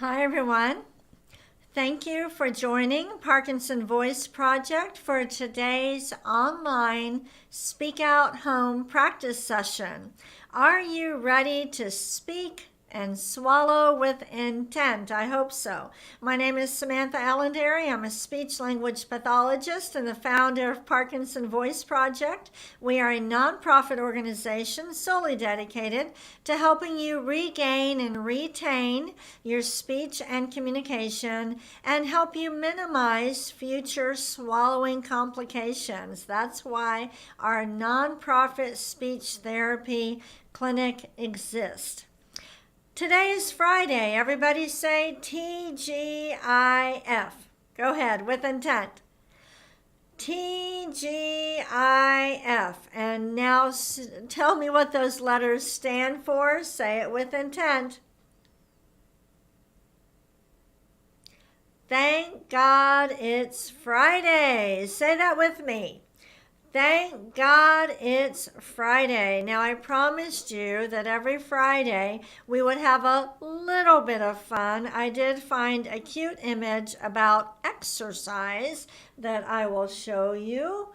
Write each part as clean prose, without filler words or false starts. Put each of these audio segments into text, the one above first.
Hi, everyone. Thank you for joining Parkinson Voice Project for today's online Speak Out Home practice session. Are you ready to speak and swallow with intent? I hope so. My name is Samantha Allendary. I'm a speech language pathologist and the founder of Parkinson Voice Project. We are a nonprofit organization solely dedicated to helping you regain and retain your speech and communication and help you minimize future swallowing complications. That's why our nonprofit speech therapy clinic exists. Today is Friday. Everybody say TGIF. Go ahead with intent. TGIF. And now tell me what those letters stand for. Say it with intent. Thank God it's Friday. Say that with me. Thank God it's Friday. Now, I promised you that every Friday we would have a little bit of fun. I did find a cute image about exercise that I will show you.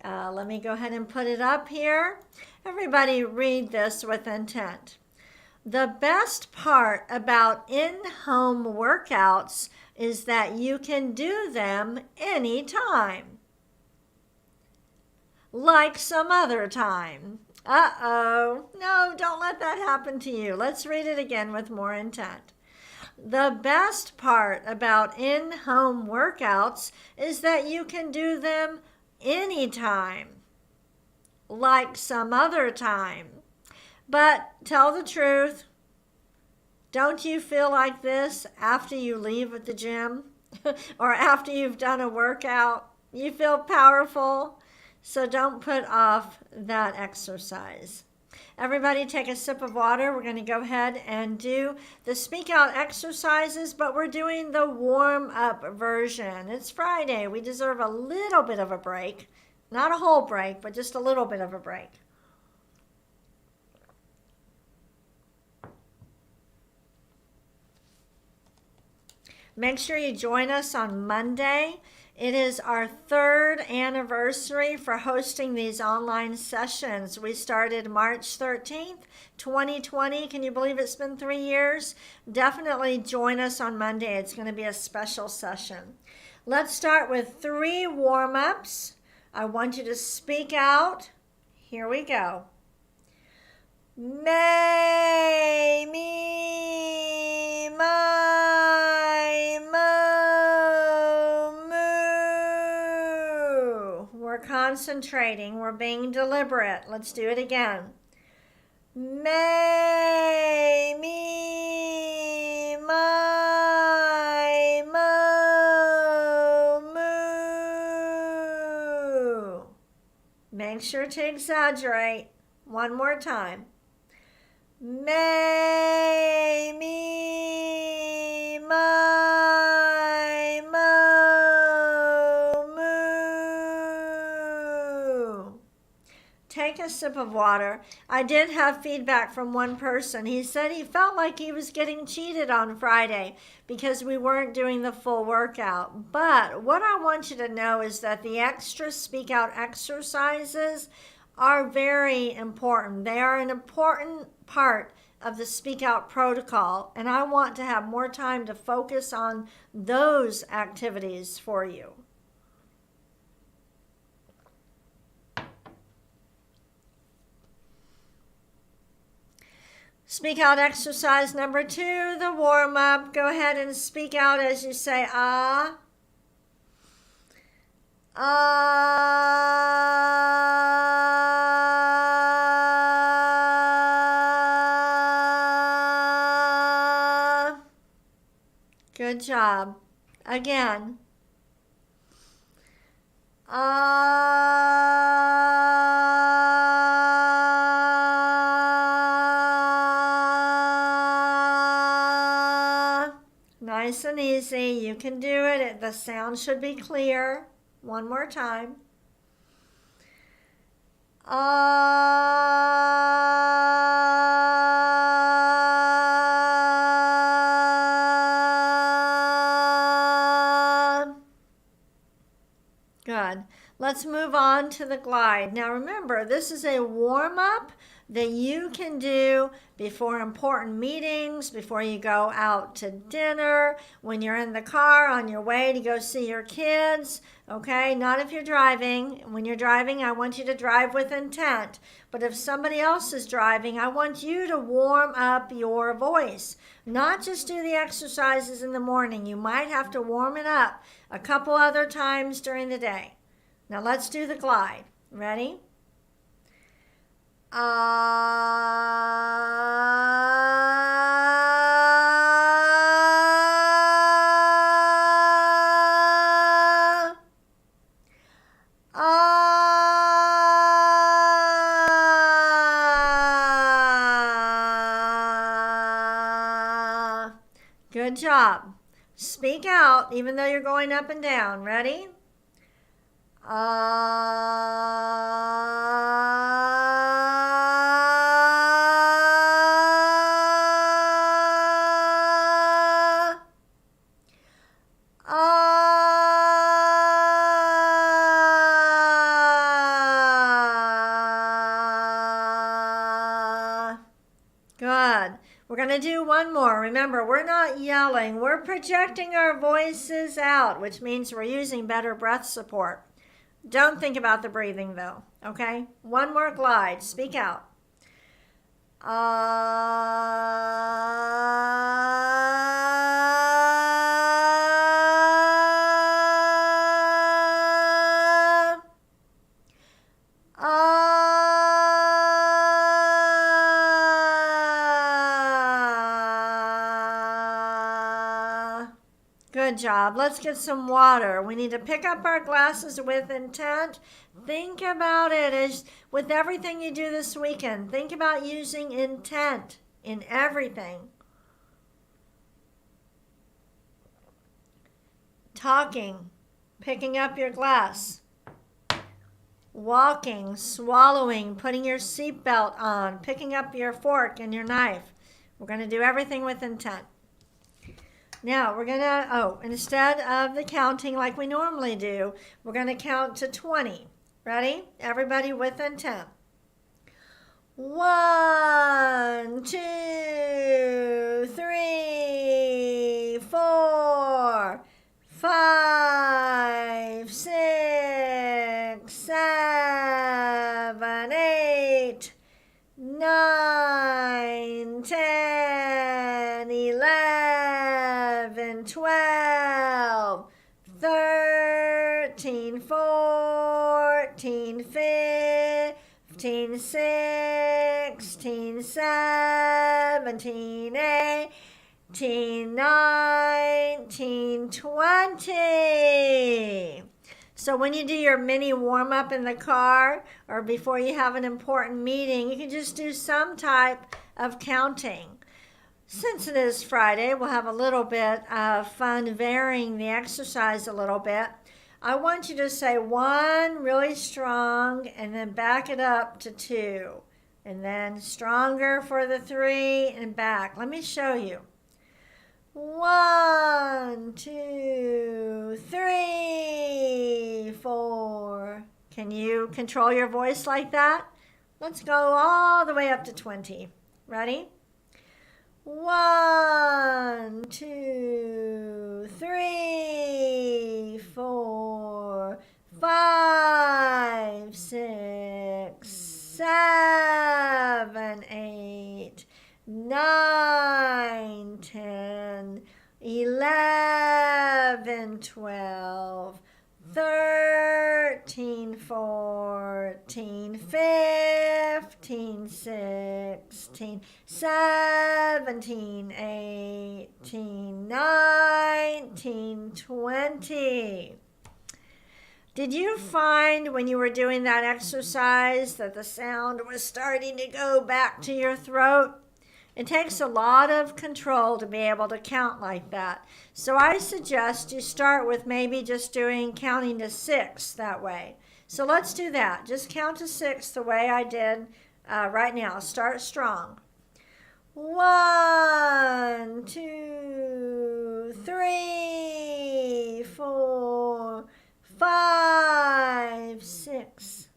Let me go ahead and put it up here. Everybody read this with intent. The best part about in-home workouts is that you can do them anytime. Like some other time. Uh-oh. No, don't let that happen to you. Let's read it again with more intent. The best part about in-home workouts is that you can do them anytime. Like some other time. But tell the truth. Don't you feel like this after you leave at the gym or after you've done a workout? You feel powerful? So don't put off that exercise. Everybody take a sip of water. We're going to go ahead and do the speak out exercises, but we're doing the warm up version. It's Friday. We deserve a little bit of a break. Not a whole break, but just a little bit of a break. Make sure you join us on Monday. It is our 3rd anniversary for hosting these online sessions. We started March 13th, 2020. Can you believe it's been 3 years? Definitely join us on Monday. It's going to be a special session. Let's start with 3 warm-ups. I want you to speak out. Here we go. May, me, my, mo, moo. We're concentrating. We're being deliberate. Let's do it again. May, me, my, mo, moo. Make sure to exaggerate. One more time. May, me, my, mo, moo. Take a sip of water. I did have feedback from one person. He said he felt like he was getting cheated on Friday because we weren't doing the full workout. But what I want you to know is that the extra speak out exercises are very important. They are an important part of the speak out protocol, and I want to have more time to focus on those activities for you. Speak out exercise number 2, the warm up. Go ahead and speak out as you say ah. Good job. Again. Nice and easy. You can do it. The sound should be clear. One more time. let's move on to the glide. Now remember, this is a warm-up that you can do before important meetings, before you go out to dinner, when you're in the car on your way to go see your kids, okay? Not if you're driving. When you're driving, I want you to drive with intent. But if somebody else is driving, I want you to warm up your voice. Not just do the exercises in the morning. You might have to warm it up a couple other times during the day. Now let's do the glide. Ready? Good job. Speak out even though you're going up and down. Ready? Good. We're going to do one more. Remember, we're not yelling. We're projecting our voices out, which means we're using better breath support. Don't think about the breathing, though, okay? One more glide. Speak out. Good job. Let's get some water. We need to pick up our glasses with intent. Think about it as with everything you do this weekend. Think about using intent in everything. Talking, picking up your glass. Walking, swallowing, putting your seatbelt on, picking up your fork and your knife. We're going to do everything with intent. Now we're going to, instead of the counting like we normally do, we're going to count to 20. Ready? Everybody with intent. 1, 2, 3, 4, 5, 6, 7, 8, 9, 10, 11, 12, 13, 14, 15, 16, 17, 18, 19, 20. So when you do your mini warm-up in the car or before you have an important meeting, you can just do some type of counting. Since it is Friday, we'll have a little bit of fun varying the exercise a little bit. I want you to say 1 really strong and then back it up to 2. And then stronger for the 3 and back. Let me show you. 1, 2, 3, 4. Can you control your voice like that? Let's go all the way up to 20. Ready? 1, 2, 3, 4, 5, 6, 7, 8, 9, 10, 11, 12, 13, 14, 15, 16, 17, 18, 19, 20. Did you find when you were doing that exercise that the sound was starting to go back to your throat? It takes a lot of control to be able to count like that. So I suggest you start with maybe just counting to 6 that way. So let's do that. Just count to 6 the way I did right now. Start strong. 1, 2, 3, 4, 5, 5, 6.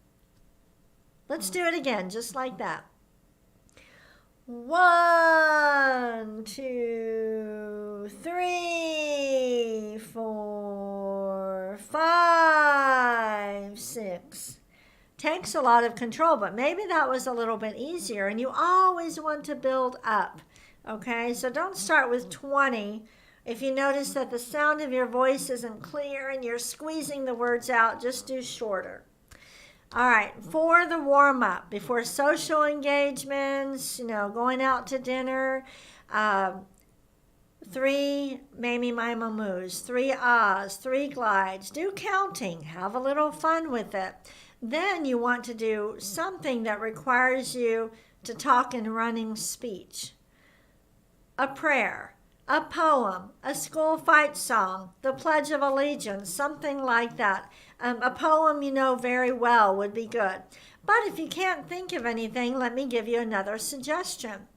Let's do it again, just like that. 1, 2, 3, 4, 5, 6. Takes a lot of control, but maybe that was a little bit easier, and you always want to build up, okay? So don't start with 20. If you notice that the sound of your voice isn't clear and you're squeezing the words out, just do shorter. All right, for the warm-up, before social engagements, going out to dinner, 3 Mamie Mima Moos, 3 ahs, 3 glides. Do counting. Have a little fun with it. Then you want to do something that requires you to talk in running speech. A prayer, a poem, a school fight song, the Pledge of Allegiance, something like that. A poem you know very well would be good. But if you can't think of anything, let me give you another suggestion.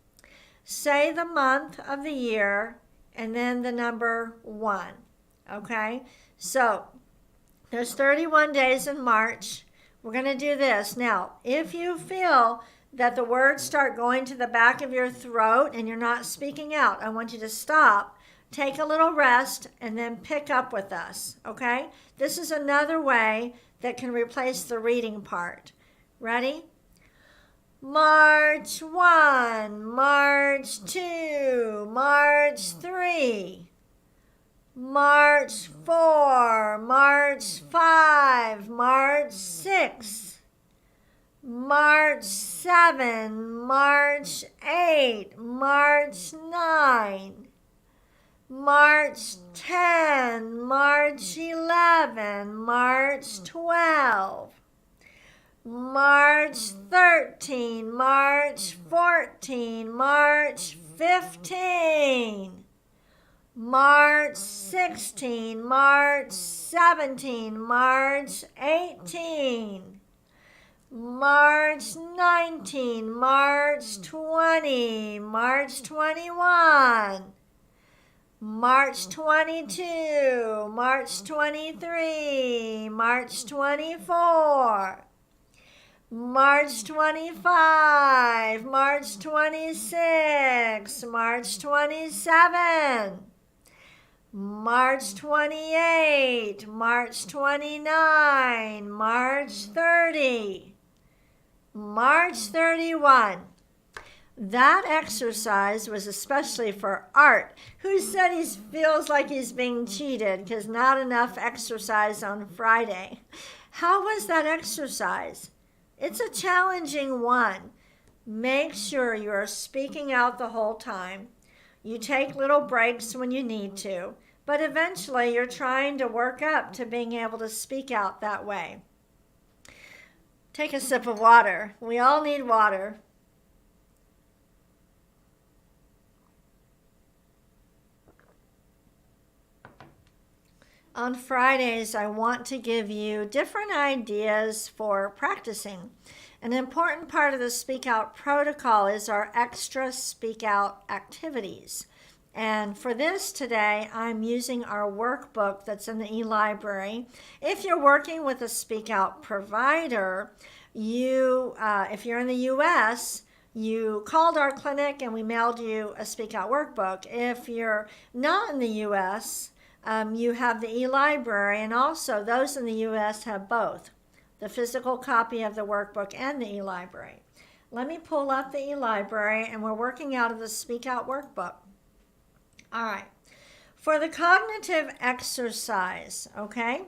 Say the month of the year and then the number 1. Okay? So there's 31 days in March. We're going to do this. Now, if you feel that the words start going to the back of your throat and you're not speaking out, I want you to stop, take a little rest, and then pick up with us, okay? This is another way that can replace the reading part. Ready? March 1, March 2, March 3, March 4, March 5, March 6, March 7, March 8, March 9, March 10, March 11, March 12, March 13, March 14, March 15, March 16, March 17, March 18, March 19, March 20, March 21, March 22, March 23, March 24, March 25, March 26, March 27, March 28, March 29, March 30, March 31. That exercise was especially for Art, who said he feels like he's being cheated because not enough exercise on Friday. How was that exercise? It's a challenging one. Make sure you are speaking out the whole time. You take little breaks when you need to, but eventually you're trying to work up to being able to speak out that way. Take a sip of water. We all need water. On Fridays, I want to give you different ideas for practicing. An important part of the Speak Out protocol is our extra Speak Out activities. And for this today, I'm using our workbook that's in the e-library. If you're working with a Speak Out provider, if you're in the U.S., you called our clinic and we mailed you a Speak Out workbook. If you're not in the U.S., you have the e-library, and also those in the U.S. have both, the physical copy of the workbook and the e-library. Let me pull up the e-library, and we're working out of the Speak Out workbook. All right. For the cognitive exercise, okay?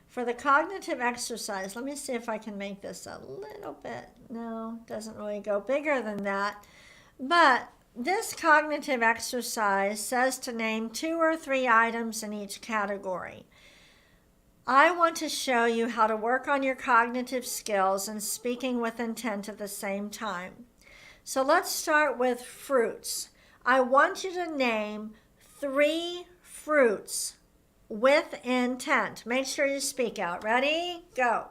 For the cognitive exercise, let me see if I can make this a little bit. No, it doesn't really go bigger than that. But this cognitive exercise says to name 2 or 3 items in each category. I want to show you how to work on your cognitive skills and speaking with intent at the same time. So let's start with fruits. I want you to name 3 fruits with intent. Make sure you speak out. Ready? Go.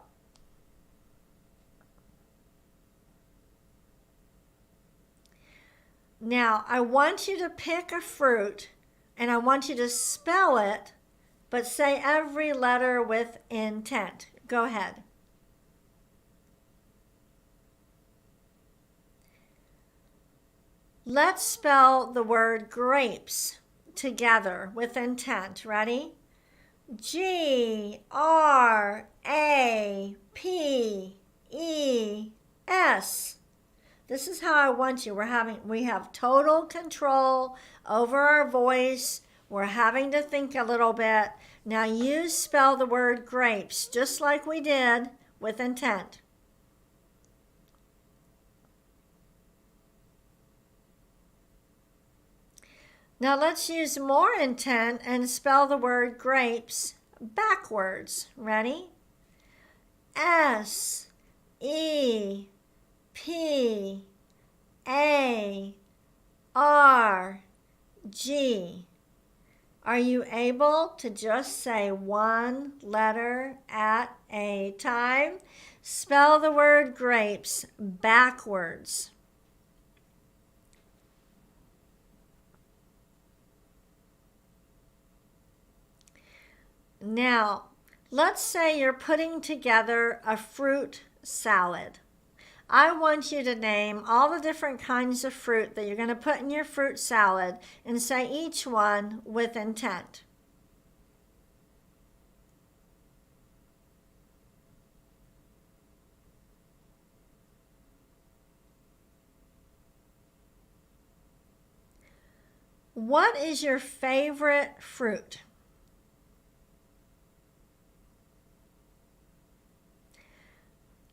Now, I want you to pick a fruit, and I want you to spell it, but say every letter with intent. Go ahead. Let's spell the word grapes together with intent. Ready? Grapes. This is how I want you. We have total control over our voice. We're having to think a little bit. Now you spell the word grapes just like we did with intent. Now let's use more intent and spell the word grapes backwards. Ready? S-E-P-A-R-G. Are you able to just say one letter at a time? Spell the word grapes backwards. Now, let's say you're putting together a fruit salad. I want you to name all the different kinds of fruit that you're going to put in your fruit salad and say each one with intent. What is your favorite fruit?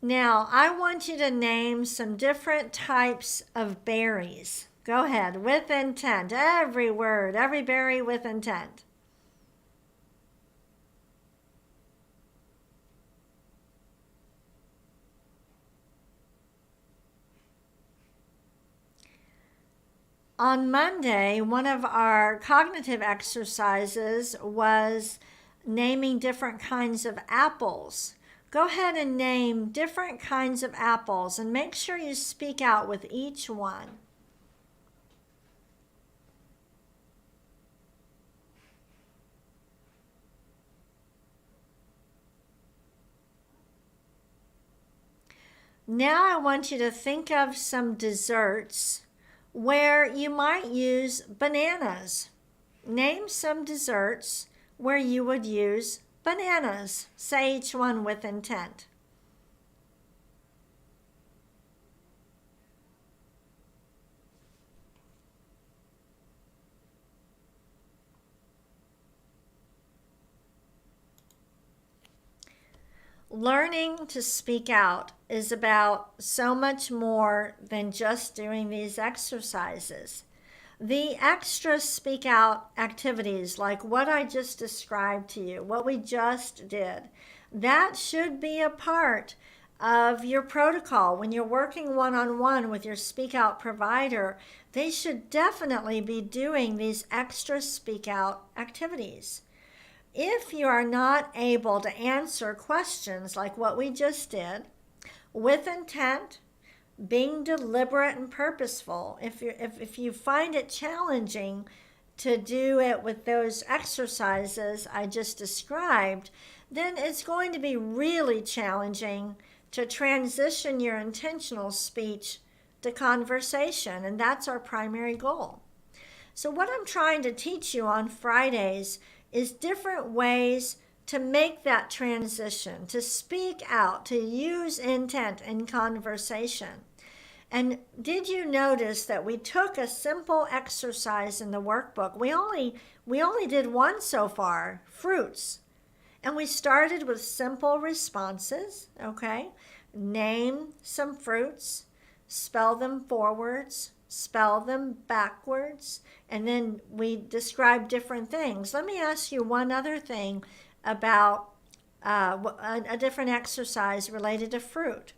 Now, I want you to name some different types of berries. Go ahead, with intent. Every word, every berry with intent. On Monday, one of our cognitive exercises was naming different kinds of apples. Go ahead and name different kinds of apples and make sure you speak out with each one. Now I want you to think of some desserts where you might use bananas. Name some desserts where you would use bananas. Say each one with intent. Learning to speak out is about so much more than just doing these exercises. The extra speak out activities, like what I just described to you, what we just did, that should be a part of your protocol. When you're working one-on-one with your speak out provider, they should definitely be doing these extra speak out activities. If you are not able to answer questions like what we just did, with intent, being deliberate and purposeful, if you find it challenging to do it with those exercises I just described, then it's going to be really challenging to transition your intentional speech to conversation, and that's our primary goal. So what I'm trying to teach you on Fridays is different ways to make that transition, to speak out, to use intent in conversation. And did you notice that we took a simple exercise in the workbook? We only did one so far, fruits. And we started with simple responses, okay? Name some fruits, spell them forwards, spell them backwards, and then we describe different things. Let me ask you one other thing about a different exercise related to fruit.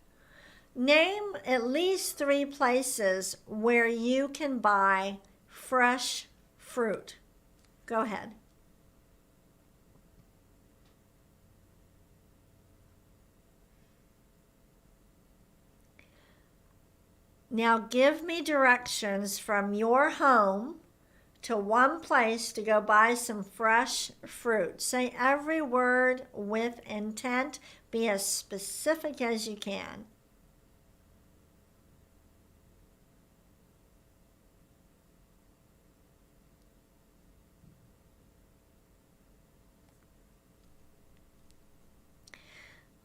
Name at least 3 places where you can buy fresh fruit. Go ahead. Now give me directions from your home to one place to go buy some fresh fruit. Say every word with intent. Be as specific as you can.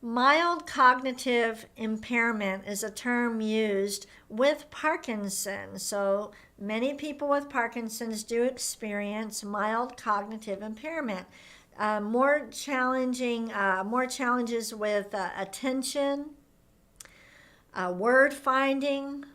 Mild cognitive impairment is a term used with Parkinson. So many people with Parkinson's do experience mild cognitive impairment. More challenges with attention, word finding,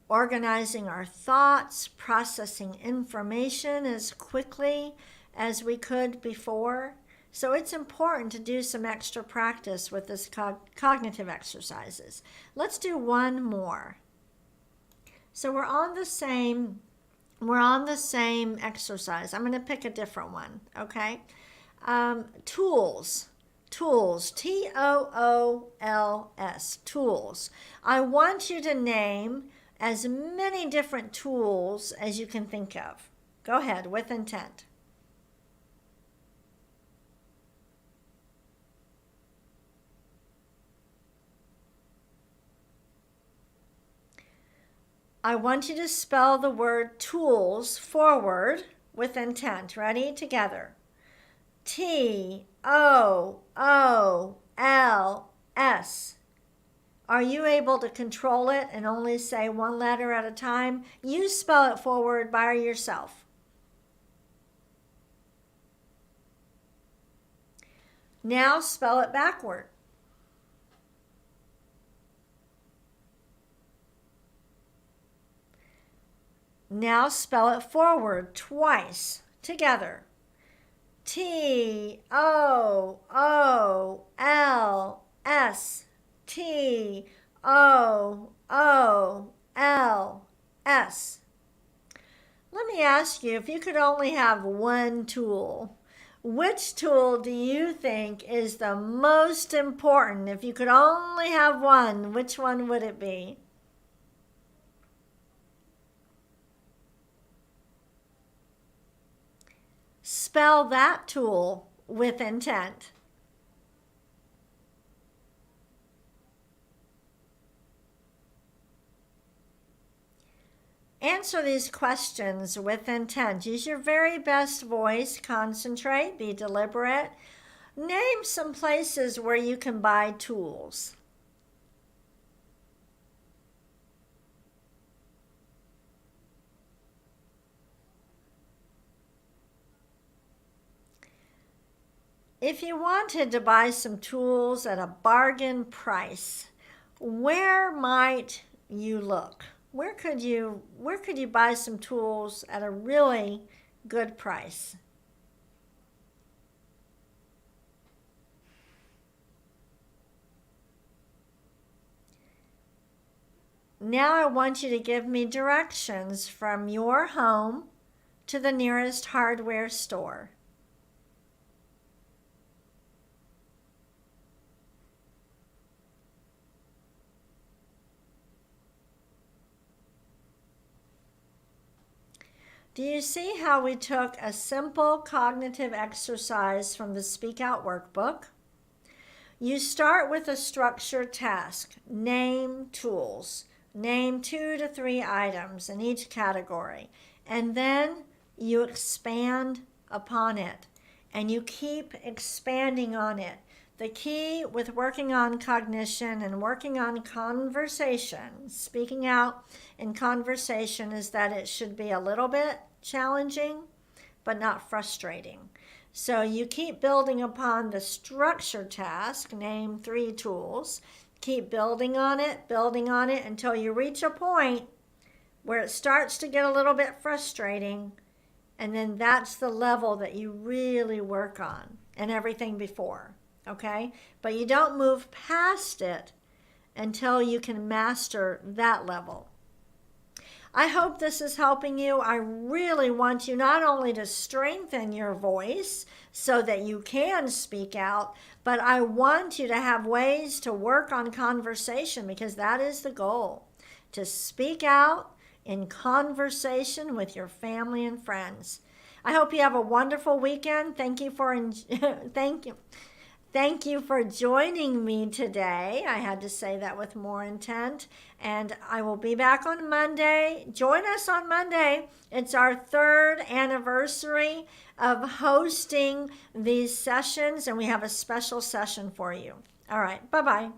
organizing our thoughts, processing information as quickly as we could before. So it's important to do some extra practice with this cognitive exercises. Let's do one more. So we're on the same exercise. I'm going to pick a different one, okay? Tools. Tools, Tools, tools. I want you to name as many different tools as you can think of. Go ahead, with intent. I want you to spell the word tools forward with intent. Ready? Together. Tools. Are you able to control it and only say one letter at a time? You spell it forward by yourself. Now spell it backward. Now spell it forward twice together. Tools. Tools. Let me ask you, if you could only have one tool, which tool do you think is the most important? If you could only have one, which one would it be? Spell that tool with intent. Answer these questions with intent. Use your very best voice. Concentrate. Be deliberate. Name some places where you can buy tools. If you wanted to buy some tools at a bargain price, where might you look? Where could you buy some tools at a really good price? Now I want you to give me directions from your home to the nearest hardware store. Do you see how we took a simple cognitive exercise from the Speak Out workbook? You start with a structured task. Name tools. Name 2 to 3 items in each category. And then you expand upon it. And you keep expanding on it. The key with working on cognition and working on conversation, speaking out in conversation, is that it should be a little bit challenging, but not frustrating. So you keep building upon the structured task, name 3 tools, keep building on it until you reach a point where it starts to get a little bit frustrating, and then that's the level that you really work on and everything before. Okay? But you don't move past it until you can master that level. I hope this is helping you. I really want you not only to strengthen your voice so that you can speak out, but I want you to have ways to work on conversation, because that is the goal, to speak out in conversation with your family and friends. I hope you have a wonderful weekend. Thank you for joining me today. I had to say that with more intent. And I will be back on Monday. Join us on Monday. It's our 3rd anniversary of hosting these sessions, and we have a special session for you. All right. Bye-bye.